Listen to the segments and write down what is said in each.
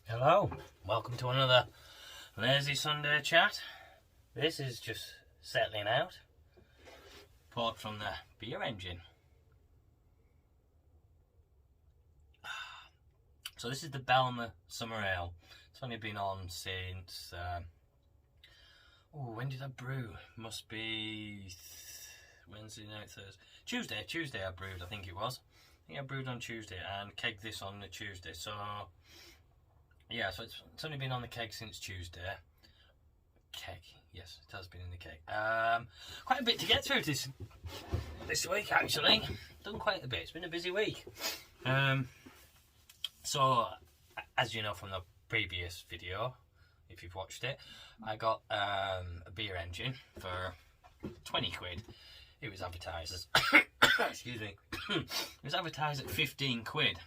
Hello, welcome to another lazy Sunday chat. This is just settling out, poured from the beer engine. So this is the Belmer Summer Ale. It's only been on since, when did I brew? Must be Wednesday night, Thursday. Tuesday I brewed, I think it was. I think I brewed on Tuesday and kegged this on the Tuesday, so... yeah, so it's only been on the keg since Tuesday. Keg, yes, it has been in the keg. Quite a bit to get through this week, actually. Done quite a bit. It's been a busy week. So, as you know from the previous video, if you've watched it, I got a beer engine for 20 quid. It was advertised as... excuse me. It was advertised at 15 quid.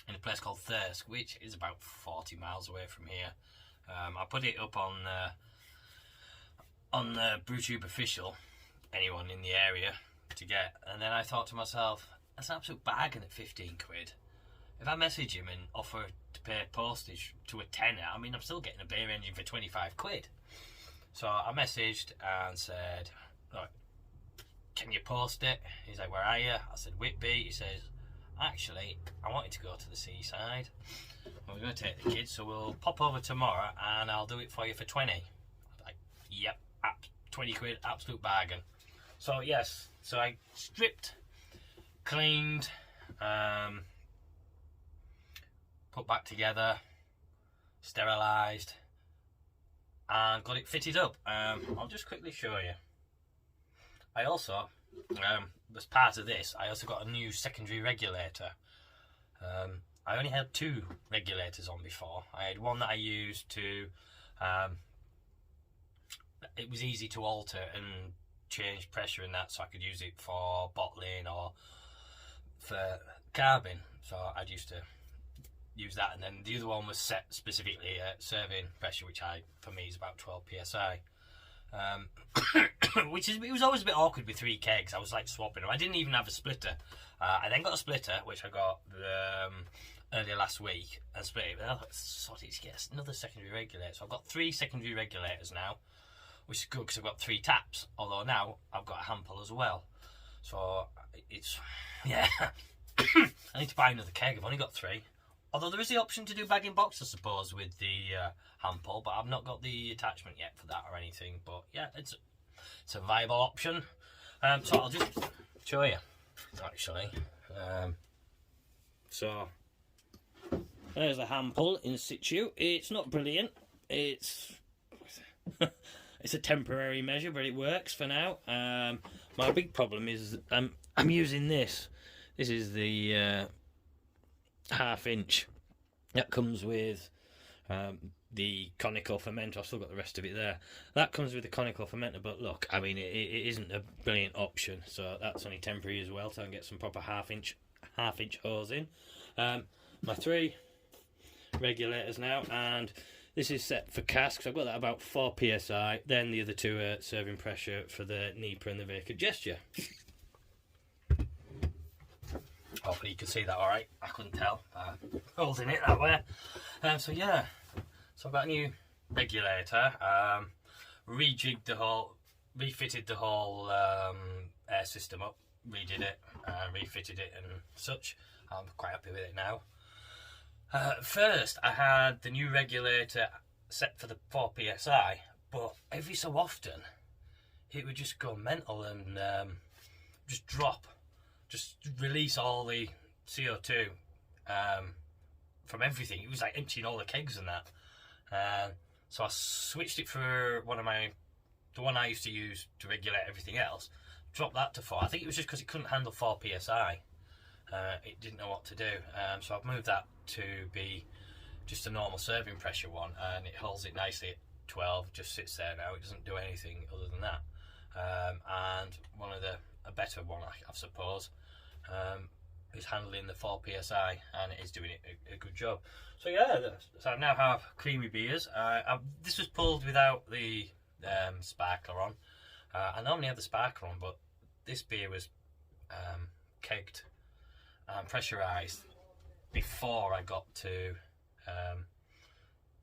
In a place called Thirsk, which is about 40 miles away from here. I put it up on the BrewTube official, anyone in the area to get, and then I thought to myself, that's an absolute bargain at 15 quid. If I message him and offer to pay postage to a tenner, I mean, I'm still getting a beer engine for 25 quid. So I messaged and said, right, can you post it? He's like, where are you? I said, Whitby. He says, actually, I wanted to go to the seaside. We're going to take the kids, so we'll pop over tomorrow and I'll do it for you for 20. I was like, yep, 20 quid, absolute bargain. So yes, so I stripped, cleaned, put back together, sterilised, and got it fitted up. I'll just quickly show you. I also, as part of this, I also got a new secondary regulator. I only had two regulators on before. I had one that I used to, it was easy to alter and change pressure and that, so I could use it for bottling or for carbon. So I'd used to use that, and then the other one was set specifically at serving pressure, which for me is about 12 psi. It was always a bit awkward with three kegs. I was like swapping them. I didn't even have a splitter. I then got a splitter, which I got earlier last week, and split it. But I thought, sorry, to get another secondary regulator. So I've got three secondary regulators now, which is good because I've got three taps. Although now I've got a hand pull as well. So it's, yeah. I need to buy another keg. I've only got three. Although there is the option to do bag in box, I suppose, with the hand pull, but I've not got the attachment yet for that or anything. But yeah, it's a viable option. So I'll just show you, actually. So there's the hand pull in situ. It's not brilliant. It's it's a temporary measure, but it works for now. My big problem is I'm using this. This is the 1/2 inch that comes with the conical fermenter. I've still got the rest of it there. That comes with the conical fermenter, but look, I mean, it isn't a brilliant option, so that's only temporary as well, so I can get some proper 1/2 inch hose in. My three regulators now, and this is set for casks. I've got that about 4 psi. Then the other two are serving pressure for the NEIPA and the vacant gesture. Hopefully you can see that alright. I couldn't tell. Holding it that way. So yeah. So I've got a new regulator. Rejigged the whole, refitted the whole air system up. Redid it, refitted it and such. I'm quite happy with it now. First I had the new regulator set for the 4 psi, but every so often it would just go mental and just drop. Just release all the CO2 from everything. It was like emptying all the kegs and that. So I switched it for the one I used to use to regulate everything else. Dropped that to 4. I think it was just because it couldn't handle 4 psi. It didn't know what to do. So I've moved that to be just a normal serving pressure one, and it holds it nicely at 12. Just sits there now. It doesn't do anything other than that. And a better one, I suppose, is handling the 4 psi, and it is doing a good job. So yeah, so I now have creamy beers. This was pulled without the sparkler on. I normally have the sparkler on, but this beer was kegged and pressurised before I got to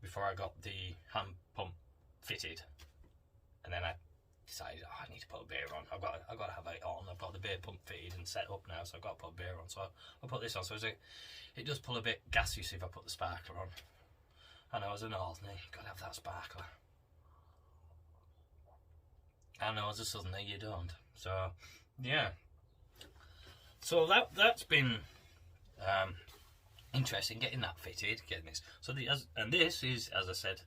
before I got the hand pump fitted, and then I decided, oh, I need to put a beer on. I've got to have it on. I've got the beer pump fitted and set up now, so I've got to put a beer on. So I'll put this on. So it does pull a bit gassy if I put the sparkler on. I know, as an Northerner, you've got to have that sparkler. I know, as a Southerner, you don't. So, yeah. So that's been interesting, getting that fitted, getting this. So this is, as I said,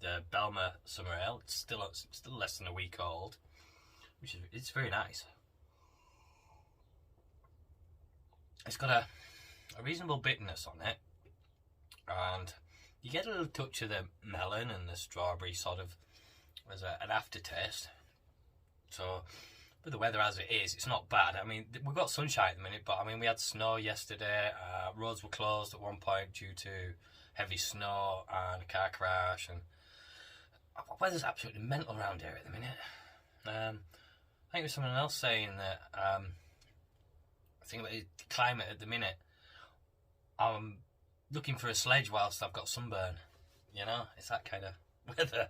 the Belmer Summer Ale. It's still less than a week old, which is, it's very nice. It's got a reasonable bitterness on it, and you get a little touch of the melon and the strawberry sort of as an aftertaste. So, with the weather as it is, it's not bad. I mean, we've got sunshine at the minute, but I mean, we had snow yesterday. Roads were closed at one point due to heavy snow and a car crash, and weather's absolutely mental around here at the minute. I think there was someone else saying that I think about the climate at the minute. I'm looking for a sledge whilst I've got sunburn. You know, it's that kind of weather.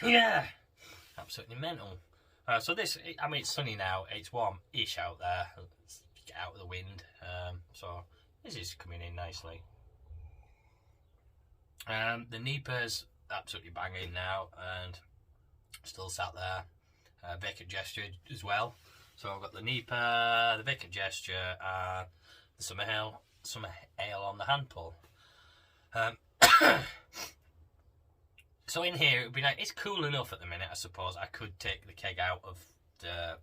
Yeah, absolutely mental. So this, I mean, it's sunny now. It's warm-ish out there. Get out of the wind. So this is coming in nicely. The NEIPA's absolutely banging now, and still sat there. Vacant Gesture as well. So I've got the NEIPA, the Vacant Gesture, and the Summer Ale on the hand pull. So in here, it would be nice. It's cool enough at the minute, I suppose. I could take the keg out of the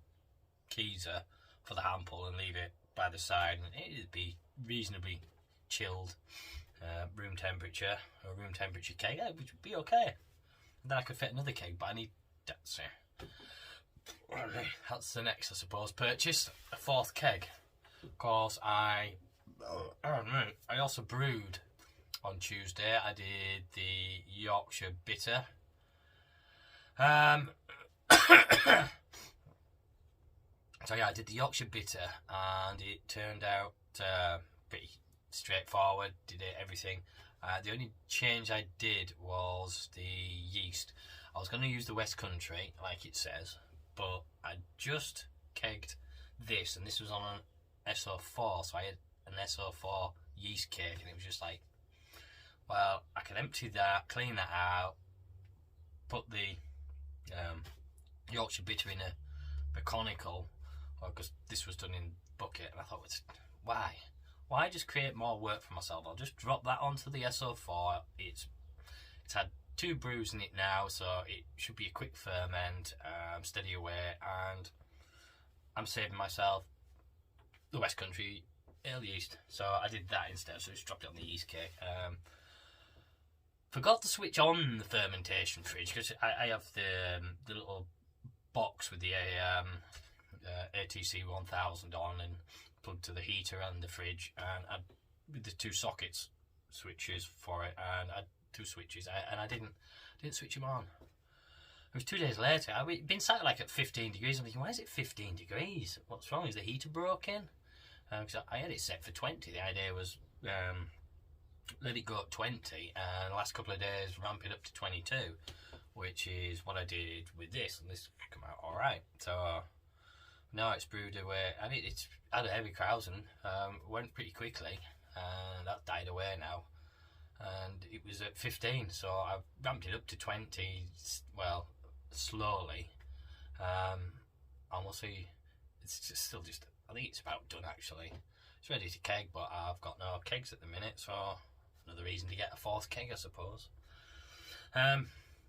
keezer for the hand pull and leave it by the side, and it'd be reasonably chilled, room temperature keg, which would be okay. And then I could fit another keg, but I need that's the next, I suppose, purchase, a fourth keg. Of course, I also brewed. On Tuesday, I did the Yorkshire Bitter. So yeah, I did the Yorkshire Bitter, and it turned out pretty straightforward. Did everything. The only change I did was the yeast. I was going to use the West Country, like it says, but I just kegged this, and this was on an SO4, so I had an SO4 yeast cake, and it was just like, well, I can empty that, clean that out, put the Yorkshire Bitter in a conical, because this was done in bucket, and I thought, why just create more work for myself? I'll just drop that onto the SO4. It's had 2 brews in it now, so it should be a quick ferment, steady away, and I'm saving myself the West Country ale yeast. So I did that instead, so just dropped it on the yeast cake. Forgot to switch on the fermentation fridge, because I have the little box with the ATC 1000 on and plugged to the heater and the fridge, and with the 2 sockets switches for it, and I had 2 switches, and I didn't switch them on. It was 2 days later. I'd been sat like at 15 degrees. I'm thinking, why is it 15 degrees? What's wrong? Is the heater broken? Because I had it set for 20. The idea was let it go at 20, and the last couple of days ramp it up to 22, which is what I did with this, and this came out alright. So now it's brewed away, and it's had a heavy krausen, went pretty quickly, and that died away now, and it was at 15, so I ramped it up to 20, well, slowly, and we'll see. It's still just, I think it's about done actually. It's ready to keg, but I've got no kegs at the minute, so another reason to get a 4th keg, I suppose.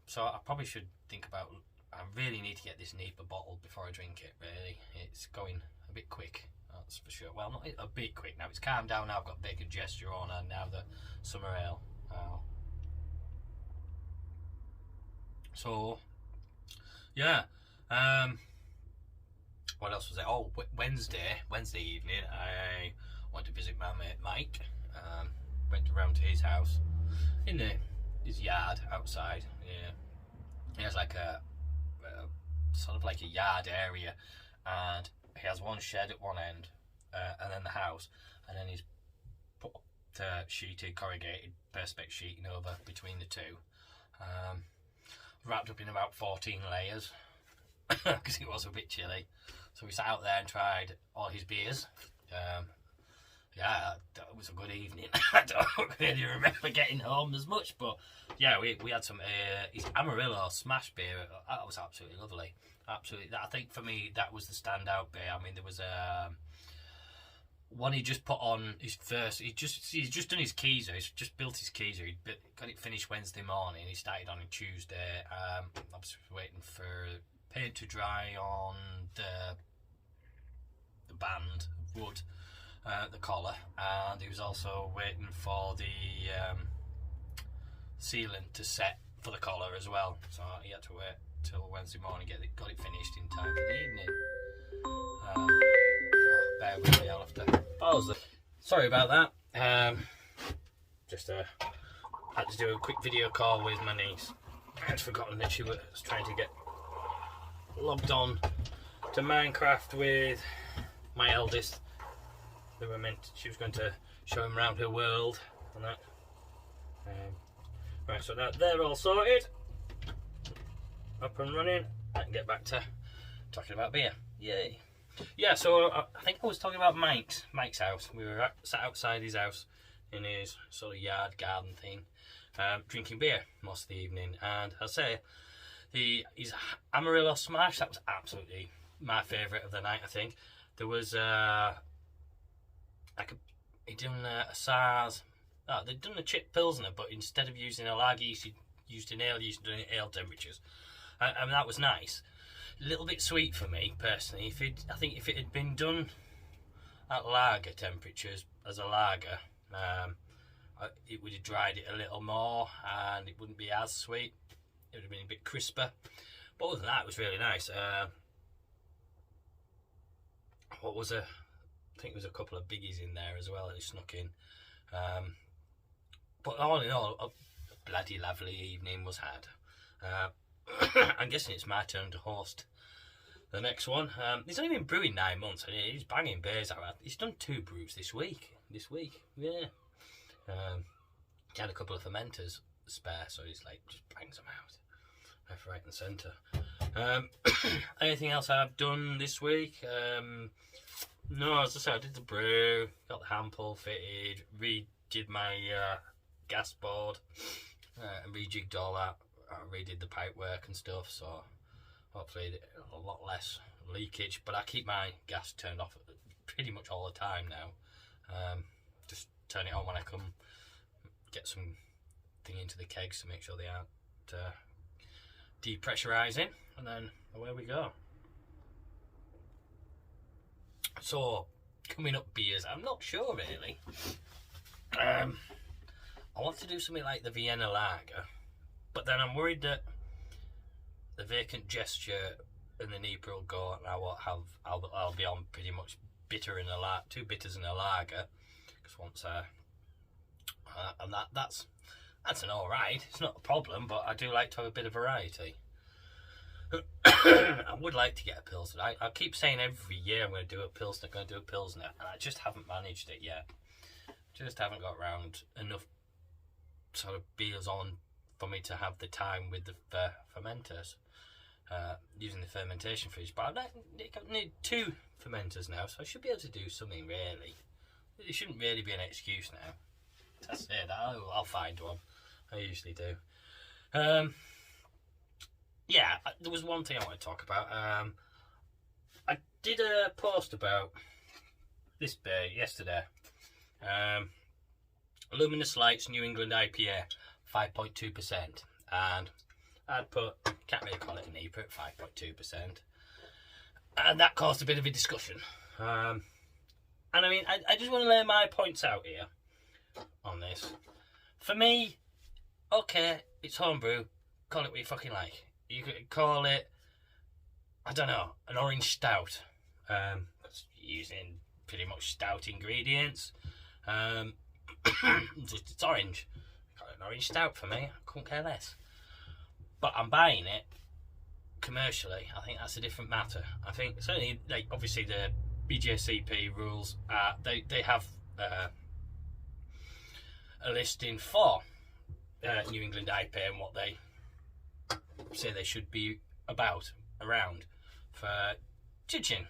So I probably should think about, I really need to get this NEIPA bottled before I drink it, really. It's going a bit quick, that's for sure. Well, not a bit quick now, it's calmed down now. I've got Vacant Gesture on, and now the Summer Ale. So, yeah. What else was there? Oh, Wednesday evening, I went to visit my mate Mike. Went around to his house, in his yard outside. Yeah, he has like a sort of like a yard area, and he has one shed at one end, and then the house, and then his sheeted, corrugated perspex sheeting over between the two. Wrapped up in about 14 layers because it was a bit chilly. So we sat out there and tried all his beers. Yeah, that was a good evening. I don't really remember getting home as much, but yeah, we had some his Amarillo smash beer. That was absolutely lovely. Absolutely, I think for me that was the standout beer. I mean, there was one he just put on his first. He's just done his Keezer. He's just built his Keezer. He got it finished Wednesday morning. He started on a Tuesday. I was waiting for paint to dry on the band wood. The collar, and he was also waiting for the sealant to set for the collar as well, so he had to wait till Wednesday morning to got it finished in time for the evening. Bear with me, I'll have to pause it. Sorry about that. Just had to do a quick video call with my niece. I'd forgotten that she was trying to get logged on to Minecraft with my eldest. She was going to show him around her world and that. Right, so now they're all sorted, up and running. I can get back to talking about beer. Yay! Yeah, so I think I was talking about Mike's house. We were sat outside his house in his sort of yard garden thing, drinking beer most of the evening. And I'll say his Amarillo Smash, that was absolutely my favourite of the night. I think there was he'd done a SARS. They'd done a chip pilsner, but instead of using a lager, used an ale. Used doing ale temperatures, and that was nice. A little bit sweet for me personally. I think if it had been done at lager temperatures as a lager, it would have dried it a little more, and it wouldn't be as sweet. It would have been a bit crisper. But other than that, it was really nice. What was a I think there was a couple of biggies in there as well that snuck in. But all in all, a bloody lovely evening was had. I'm guessing it's my turn to host the next one. He's only been brewing 9 months and he's banging beers out. He's done 2 brews this week. Yeah. He had a couple of fermenters spare, so he's like, just bangs them out. Left, right and centre. Anything else I've done this week? No, as I said, I did the brew, got the hand pull fitted, redid my gas board, and rejigged all that. I redid the pipe work and stuff, so hopefully a lot less leakage. But I keep my gas turned off pretty much all the time now. Just turn it on when I come, get some thing into the kegs to make sure they aren't depressurising, and then away we go. So, coming up beers, I'm not sure really. I want to do something like the Vienna Lager, but then I'm worried that the Vacant Gesture and the NEIPA will go, and I'll be on pretty much bitter in a 2 bitters in a lager, because once and that's an alright. It's not a problem, but I do like to have a bit of variety. I would like to get a Pilsner. I keep saying every year I'm going to do a Pilsner, and I just haven't managed it yet. Just haven't got around enough sort of beers on for me to have the time with the fermenters, using the fermentation fridge. But I need 2 fermenters now, so I should be able to do something really. It shouldn't really be an excuse now. I say that, I'll find one. I usually do. Yeah, there was one thing I want to talk about. I did a post about this beer yesterday. Luminous Lights New England IPA, 5.2%. And I'd put, can't really call it an NEIPA at 5.2%. And that caused a bit of a discussion. And I mean, I just want to lay my points out here on this. For me, okay, it's homebrew, call it what you fucking like. You could call it, I don't know, an orange stout. Using pretty much stout ingredients. It's orange. Call it an orange stout for me. I couldn't care less. But I'm buying it commercially. I think that's a different matter. I think certainly, like, obviously the BJCP rules. They have a listing for New England IPA and what they say they should be around for judging.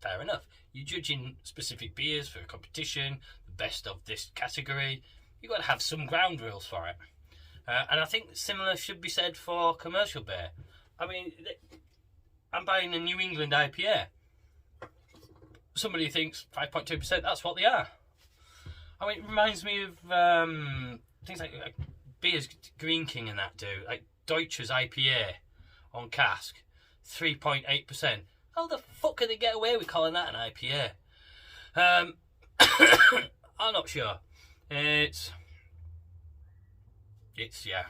Fair enough. You're judging specific beers for a competition, the best of this category. You've got to have some ground rules for it. And I think similar should be said for commercial beer. I mean, I'm buying a New England IPA. Somebody thinks 5.2%, that's what they are. I mean, it reminds me of things like beers Green King and that do. Like Deutscher's IPA on cask, 3.8%. How the fuck can they get away with calling that an IPA? I'm not sure. It's yeah.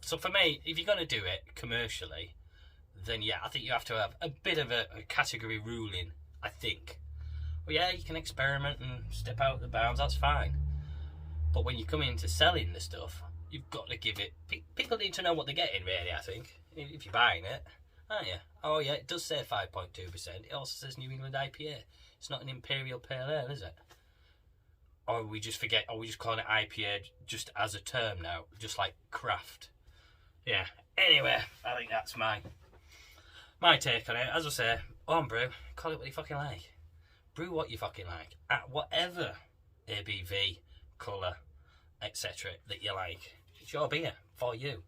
So for me, if you're going to do it commercially, then yeah, I think you have to have a bit of a category ruling, I think. Well, yeah, you can experiment and step out the bounds, that's fine. But when you come into selling the stuff, you've got to give it... People need to know what they're getting, really, I think, if you're buying it, aren't you? Oh, yeah, it does say 5.2%. It also says New England IPA. It's not an Imperial Pale Ale, is it? Or we just forget, or we just call it IPA just as a term now, just like craft. Yeah, anyway, I think that's my take on it. As I say, homebrew, call it what you fucking like. Brew what you fucking like, at whatever ABV, colour, etc. that you like. It's your beer, for you.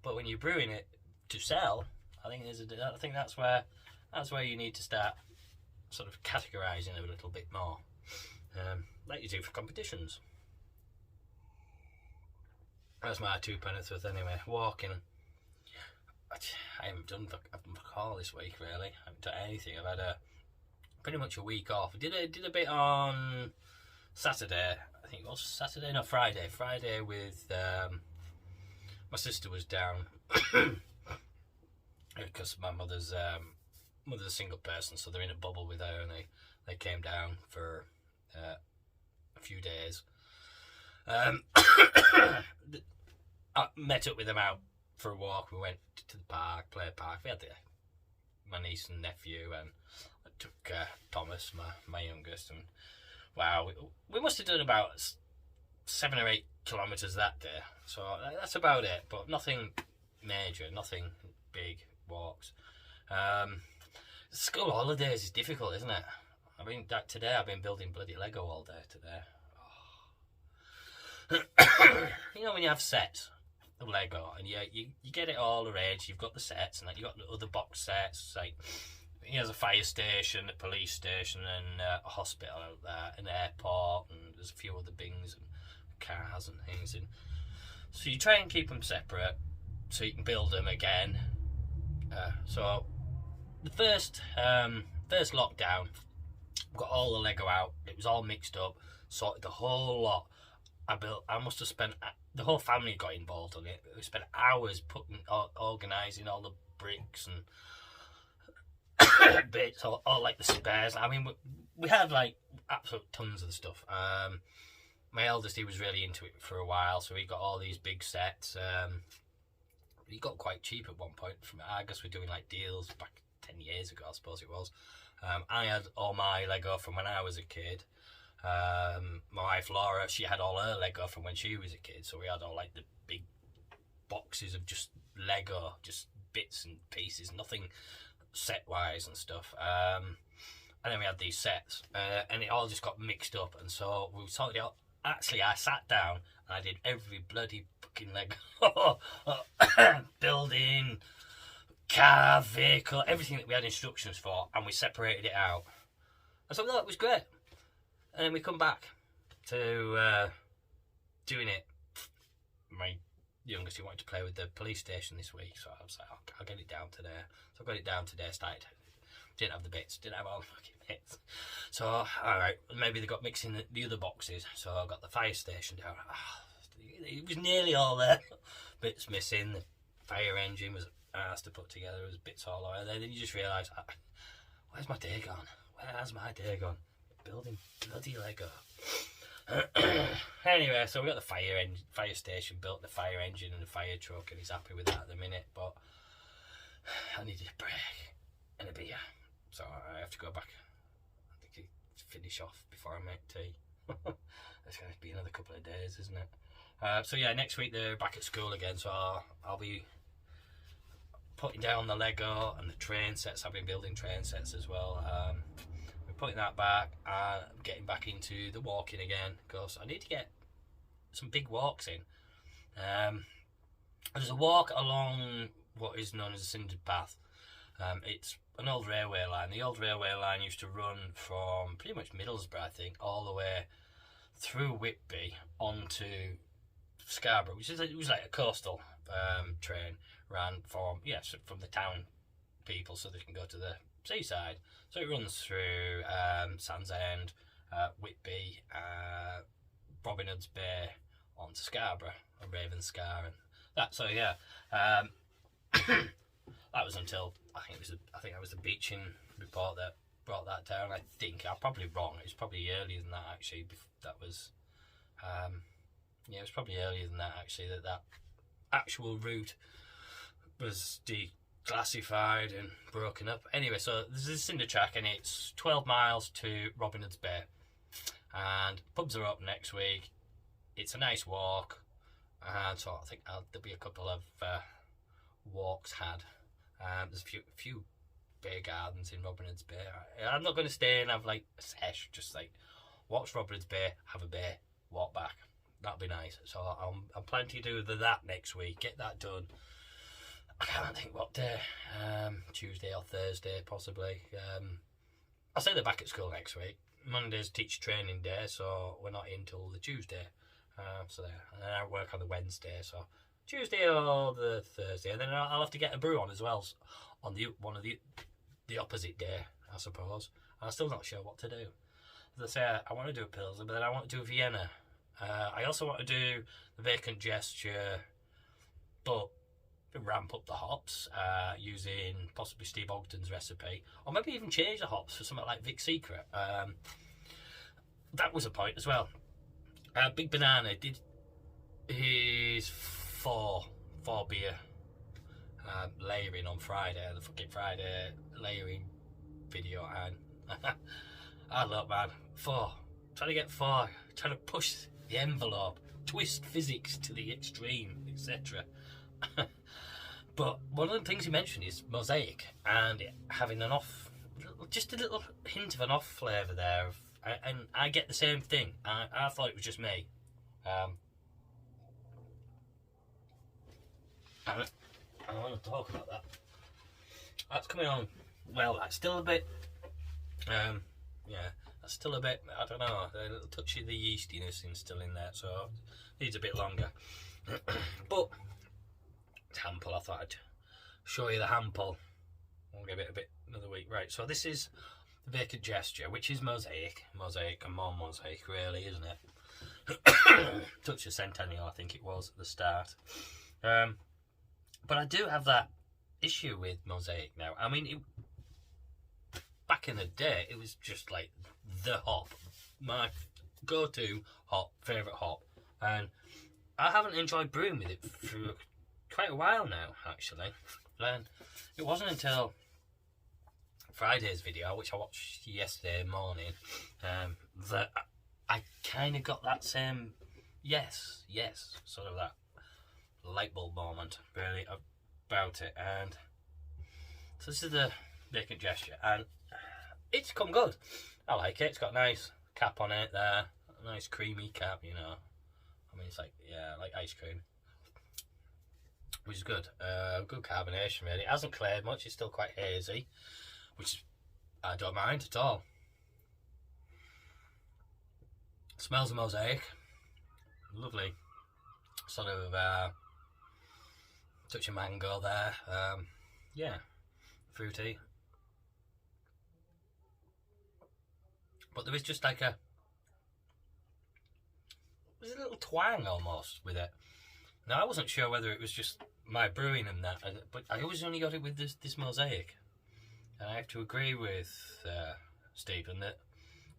But when you're brewing it to sell, I think that's where you need to start sort of categorising a little bit more, like you do for competitions. That's my 2 pence worth anyway. Walking. I haven't done a call this week really. I haven't done anything. I've had pretty much a week off. I did a bit on Saturday. I think it was Saturday, no, Friday. Friday with my sister was down because my mother's a single person, so they're in a bubble with her, and they came down for a few days. I met up with them out for a walk. We went to the park, play park. We had my niece and nephew, and I took Thomas, my youngest, and wow, we must have done about 7 or 8 kilometres that day. So that's about it, but nothing major, nothing big walks. School holidays is difficult, isn't it? I mean, today I've been building bloody Lego all day today. Oh. You know when you have sets of Lego and you get it all arranged, you've got the sets and like you got the other box sets, like there's a fire station, a police station, and a hospital out there, an airport, and there's a few other things and cars and things. And so you try and keep them separate so you can build them again. So the first lockdown, got all the Lego out. It was all mixed up. Sorted the whole lot. I must have spent, the whole family got involved on it. We spent hours organising all the bricks and bits, all like the spares. I mean, we had like absolute tons of the stuff. My eldest, he was really into it for a while, so he got all these big sets. He got quite cheap at one point from Argus. We're doing like deals back 10 years ago, I suppose it was. I had all my Lego from when I was a kid. My wife Laura, she had all her Lego from when she was a kid, so we had all like the big boxes of just Lego, just bits and pieces, nothing set wise and stuff. And then we had these sets, and it all just got mixed up, and so we sorted it out. Actually, I sat down and I did every bloody fucking Lego building, car, vehicle, everything that we had instructions for, and we separated it out. And so that was great. And then we come back to doing it. My youngest, he wanted to play with the police station this week, so I was like, I'll get it down today. So I got it down today, started. Didn't have the bits, didn't have all the fucking bits. So, alright, maybe they got mixing the other boxes, so I got the fire station down. It was nearly all there. Bits missing, the fire engine was asked to put together, there was bits all over there. Then you just realise, where's my day gone? Where has my day gone? Building bloody Lego. Anyway, so we got the fire station built, the fire engine and the fire truck, and he's happy with that at the minute, but I needed a break and a beer, so I have to go back. I think finish off before I make tea. It's going to be another couple of days, isn't it? So yeah, next week they're back at school again, so I'll be putting down the Lego and the train sets. I've been building train sets as well. We're putting that back and getting back into the walking again, because I need to get some big walks in. There's a walk along what is known as a cindered path. It's an old railway line. The old railway line used to run from pretty much Middlesbrough, I think, all the way through Whitby onto Scarborough, which is it was like a coastal train, ran from the town people so they can go to the seaside. So it runs through Sands End, Whitby, Robin Hood's Bay onto Scarborough and Ravenscar and that. So yeah, that was until I think it was the beaching report that brought that down. I think I'm probably wrong. It was probably earlier than that actually. That was it was probably earlier than that actually. That actual route was declassified and broken up. Anyway, so there's a cinder track and it's 12 miles to Robin Hood's Bay, and pubs are up next week. It's a nice walk, and so I think there'll be a couple of walks had. There's a few beer gardens in Robin Hood's Bay. I'm not going to stay and have like a sesh, just like watch Robin Hood's Bay, have a beer, walk back. That'd be nice. So I'm planning to do that next week. Get that done. I can't think what day. Tuesday or Thursday, possibly. I'll say they're back at school next week. Monday's teacher training day, so we're not in till the Tuesday. And then I work on the Wednesday, so Tuesday or the Thursday, and then I'll have to get a brew on as well on the opposite day, I suppose. I'm still not sure what to do. As I say, I want to do a Pilsner, but then I want to do a Vienna. I also want to do the Vacant Gesture, but ramp up the hops using possibly Steve Ogden's recipe, or maybe even change the hops for something like Vic Secret. That was a point as well. Big Banana did his four beer layering on Friday, the fucking Friday layering video, and look, man, trying to get four, trying to push the envelope, twist physics to the extreme, etc. But one of the things he mentioned is mosaic and having just a little hint of an off flavour there. And I get the same thing. I thought it was just me. I want to talk about that. That's coming on. Well, that's still a bit. That's still a bit. I don't know. A little touch of the yeastiness is still in there, so it needs a bit longer. But Hample, I thought I'd show you the Hample. I'll give it another week. Right. So this is the Vacant Gesture, which is mosaic and more mosaic, really, isn't it? Touch of Centennial, I think it was at the start. But I do have that issue with mosaic now. I mean, back in the day, it was just like the hop, my go-to favourite hop, and I haven't enjoyed brewing with it for quite a while now, actually. And it wasn't until Friday's video, which I watched yesterday morning, that I kind of got that same yes, sort of that light bulb moment, really, about it. And so this is the Vacant Gesture, and it's come good. I like it. It's got a nice cap on it there, a nice creamy cap, you know. I mean, it's like, yeah, like ice cream, which is good. Good carbonation, really. It hasn't cleared much. It's still quite hazy, which I don't mind at all. Smells of mosaic. Lovely. Sort of touch of mango there. Yeah, fruity. But there was just like there's a little twang almost with it. Now, I wasn't sure whether it was just my brewing and that, but I always only got it with this mosaic. And I have to agree with Stephen that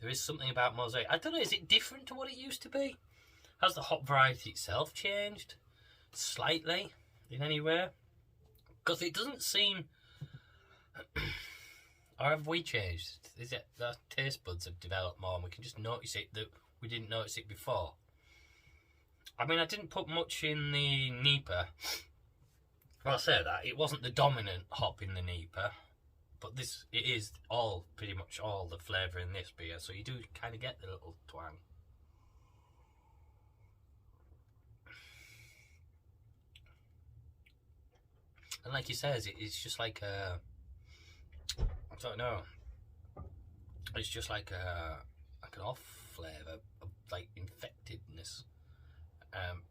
there is something about mosaic. I don't know, is it different to what it used to be? Has the hop variety itself changed slightly in any way? Because it doesn't seem... Or have we changed? Is it our taste buds have developed more and we can just notice it that we didn't notice it before. I mean, I didn't put much in the NEIPA. Well, I say that it wasn't the dominant hop in the NEIPA, but it is all pretty much all the flavour in this beer, so you do kind of get the little twang. And like he says, it's just like a, I don't know, it's just like an off flavour of like infectedness,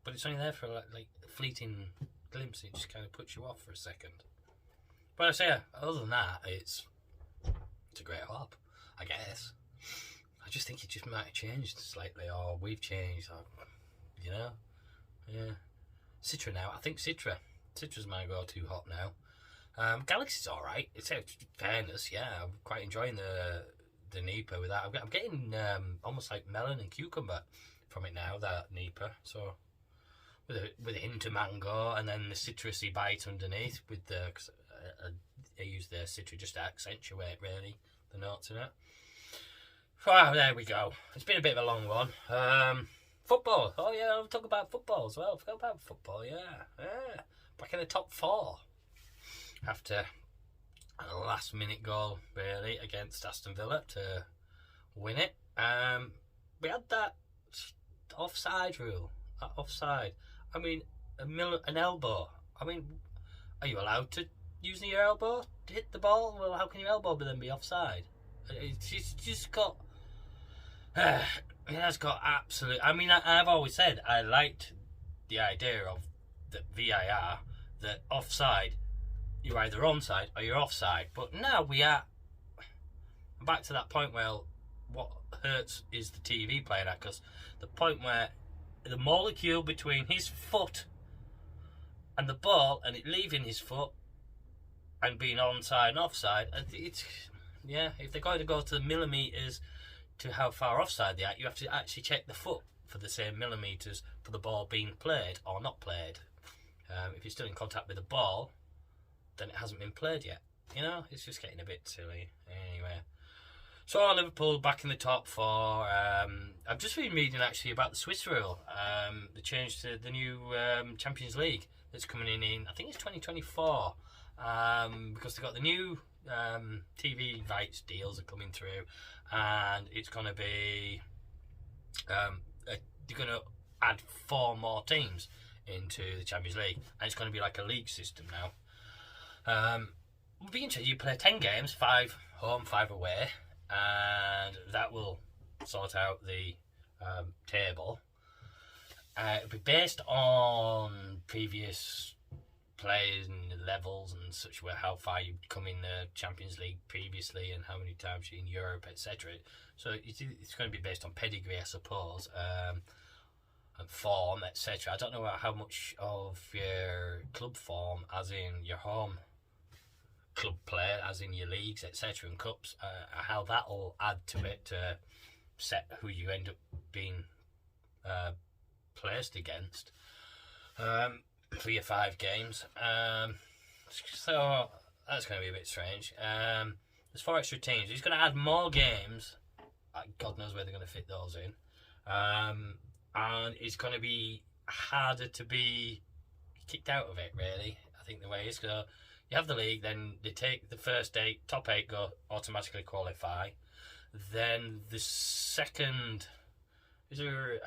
but it's only there for like a fleeting glimpse. It just kind of puts you off for a second. But I say, other than that, it's a great hop, I guess. I just think it just might have changed slightly, or we've changed, or, you know, yeah. Citra now, I think Citra's my go-to hop now. Galaxy's alright. It's fairness, yeah. I'm quite enjoying the NEIPA with that. I'm getting almost like melon and cucumber from it now, that NEIPA. So with a hint of mango, and then the citrusy bite underneath with the. Cause I use the Citra just to accentuate really the notes in it. Wow, there we go. It's been a bit of a long one. Football. Oh yeah, I'll talk about football as well. I forgot about football. Yeah. Back in the top 4 after a last-minute goal really against Aston Villa to win it. We had that offside rule. That offside. I mean, an elbow. I mean, are you allowed to use your elbow to hit the ball? Well, how can your elbow then be offside? It's just got. It has got absolute. I mean, I've always said I liked the idea of the VAR, that offside, you're either onside or you're offside. But now we are back to that point where what hurts is the TV playing at, because the point where the molecule between his foot and the ball and it leaving his foot and being onside and offside, it's, yeah, if they're going to go to the millimetres to how far offside they are, you have to actually check the foot for the same millimetres for the ball being played or not played. If you're still in contact with the ball, then it hasn't been played yet. You know, it's just getting a bit silly. Anyway, so Liverpool back in the top 4. I've just been reading actually about the Swiss rule, the change to the new Champions League that's coming in I think it's 2024, because they've got the new TV rights deals are coming through, and it's going to be they're going to add 4 more teams into the Champions League, and it's going to be like a league system now. It'll be interesting. You play 10 games, 5 home, 5 away, and that will sort out the table. It'll be based on previous players and levels and such, where how far you've come in the Champions League previously and how many times you're in Europe, etc. So it's going to be based on pedigree, I suppose, and form, etc. I don't know how much of your club form, as in your home club play, as in your leagues, etc. and cups, how that'll add to it to set who you end up being placed against for your 5 games. So that's going to be a bit strange. There's 4 extra teams. He's going to add more games. God knows where they're going to fit those in. And it's going to be harder to be kicked out of it, really. I think the way it is. So you have the league, then they take the first 8, top 8 go automatically qualify. Then the second, is there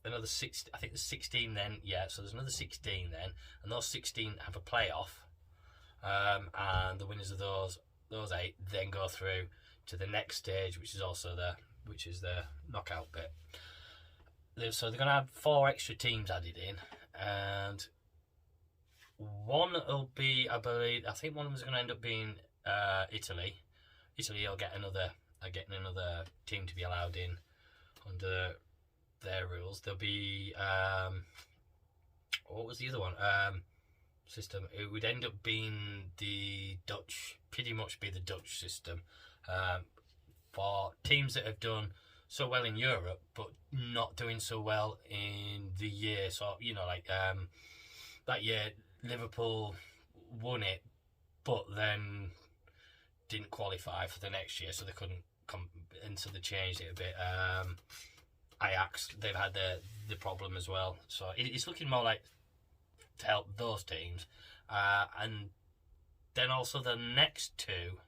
another 6? I think there's 16 then. Yeah, so there's another 16 then, and those 16 have a playoff, and the winners of those 8 then go through to the next stage, which is the knockout bit. So they're going to have 4 extra teams added in, and one will be, I think one of them is going to end up being Italy. Italy will get another team to be allowed in under their rules. There'll be what was the other one? System. It would end up being the Dutch, pretty much be the Dutch system, for teams that have done so well in Europe but not doing so well in the year. So, you know, like that year Liverpool won it but then didn't qualify for the next year, so they couldn't come, and so they changed it a bit. Ajax, they've had the problem as well. So it's looking more like to help those teams. And then also the next two,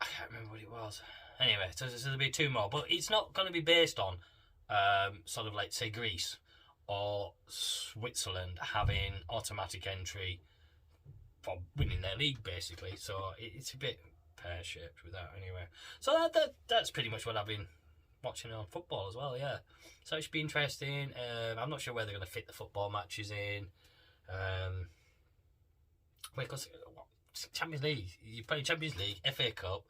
I can't remember what it was. Anyway, so there'll be two more, but it's not going to be based on sort of like, say, Greece or Switzerland having automatic entry for winning their league, basically. So it's a bit pear-shaped with that, anyway. So that's pretty much what I've been watching on football as well, yeah. So it should be interesting. I'm not sure where they're going to fit the football matches in. Because Champions League, you're playing Champions League, FA Cup,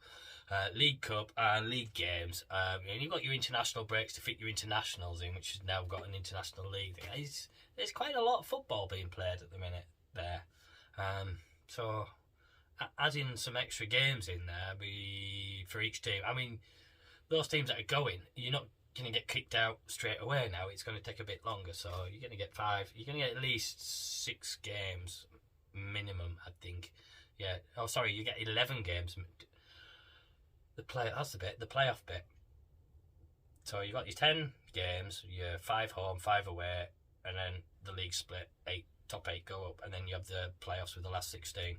League Cup, and League games. And you've got your international breaks to fit your internationals in, which has now got an international league. There's quite a lot of football being played at the minute there. So adding some extra games in there for each team. I mean, those teams that are going, you're not going to get kicked out straight away now. It's going to take a bit longer. So you're going to get 5. You're going to get at least 6 games minimum, I think. Yeah. Oh, sorry. You get 11 games. That's the bit. The playoff bit. So you got your 10 games. Your 5 home, 5 away, and then the league split. Top 8 go up, and then you have the playoffs with the last 16.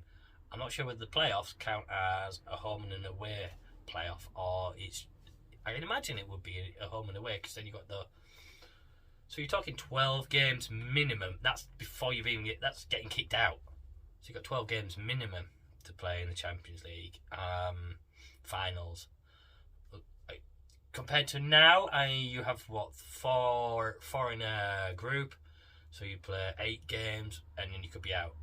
I'm not sure whether the playoffs count as a home and an away playoff, or I can imagine it would be a home and away, because then you got so you're talking 12 games minimum. That's before you've even that's getting kicked out. So you've got 12 games minimum to play in the Champions League finals. Compared to now, you have four in a group. So you play 8 games, and then you could be out.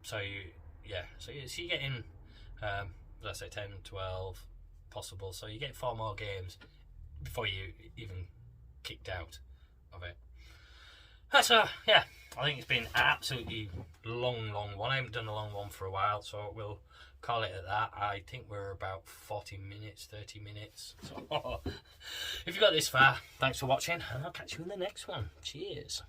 So you're getting, let's say 10, 12 possible. So you get 4 more games before you even kicked out of it. So yeah, I think it's been an absolutely long one. I haven't done a long one for a while, so we'll call it at that. I think we're about 40 minutes, 30 minutes. So if you got this far, thanks for watching, and I'll catch you in the next one. Cheers.